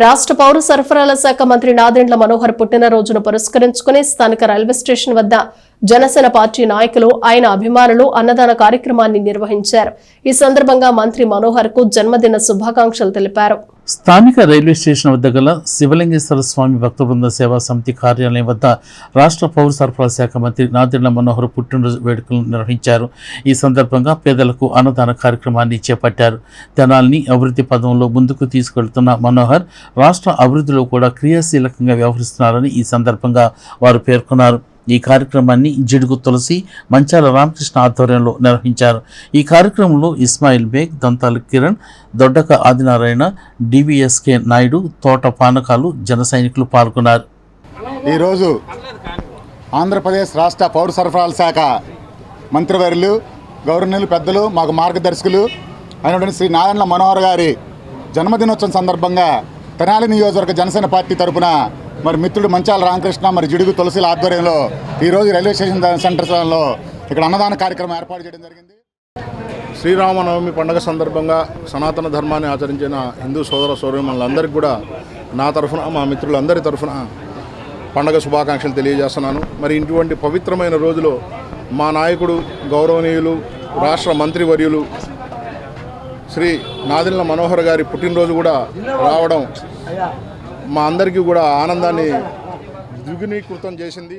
రాష్ట్ర పౌర సరఫరాల శాఖ మంత్రి నాదెండ్ల మనోహర్ పుట్టినరోజును పురస్కరించుకుని స్థానిక రైల్వే స్టేషన్ వద్ద జనసేన పార్టీ నాయకులు ఆయన అభిమానులు అన్నదాన కార్యక్రమాన్ని నిర్వహించారు. ఈ సందర్భంగా మంత్రి మనోహర్ కు జన్మదిన శుభాకాంక్షలు తెలిపారు. స్థానిక రైల్వే స్టేషన్ వద్ద గల శివలింగేశ్వర స్వామి భక్త బృంద సేవా సమితి కార్యాలయం వద్ద రాష్ట్ర పౌర సరఫరాల శాఖ మంత్రి నాదెండ్ల మనోహర్ పుట్టినరోజు వేడుకలను నిర్వహించారు. ఈ సందర్భంగా పేదలకు అన్నదాన కార్యక్రమాన్ని చేపట్టారు. తెనాలిని అభివృద్ధి పదంలో ముందుకు తీసుకెళ్తున్న మనోహర్ రాష్ట్ర అభివృద్ధిలో కూడా క్రియాశీలకంగా వ్యవహరిస్తున్నారని ఈ సందర్భంగా వారు పేర్కొన్నారు. ఈ కార్యక్రమాన్ని జిడుగు తులసి, మంచాల రామకృష్ణ ఆధ్వర్యంలో నిర్వహించారు. ఈ కార్యక్రమంలో ఇస్మాయిల్ బేగ్, దంతాల కిరణ్, దొడ్డక ఆదినారాయణ, డివిఎస్కే నాయుడు, తోట పానకాలు, జన సైనికులు పాల్గొన్నారు. ఈరోజు ఆంధ్రప్రదేశ్ రాష్ట్ర పౌర సరఫరాల శాఖ మంత్రివర్యులు, గౌరవనీయులు, పెద్దలు, మాకు మార్గదర్శకులు అయినటువంటి శ్రీ నాదెండ్ల మనోహర్ గారి జన్మదినోత్సవం సందర్భంగా తెనాలి నియోజకవర్గ జనసేన పార్టీ తరఫున మరి మిత్రుడు మంచాల రామకృష్ణ మరి జిడుగు తులసిల ఆధ్వర్యంలో ఈరోజు రైల్వే స్టేషన్ సెంటర్లో ఇక్కడ అన్నదాన కార్యక్రమం ఏర్పాటు చేయడం జరిగింది. శ్రీరామనవమి పండుగ సందర్భంగా సనాతన ధర్మాన్ని ఆచరించిన హిందూ సోదర సోదరీమణులందరికీ కూడా నా తరఫున, మా మిత్రులందరి తరఫున పండుగ శుభాకాంక్షలు తెలియజేస్తున్నాను. మరి ఇటువంటి పవిత్రమైన రోజులో మా నాయకుడు, గౌరవనీయులు, రాష్ట్ర మంత్రివర్యులు శ్రీ నాదెండ్ల మనోహర్ గారి పుట్టినరోజు కూడా రావడం మా అందరికీ కూడా ఆనందాన్ని ద్విగుణీకృతం చేసింది.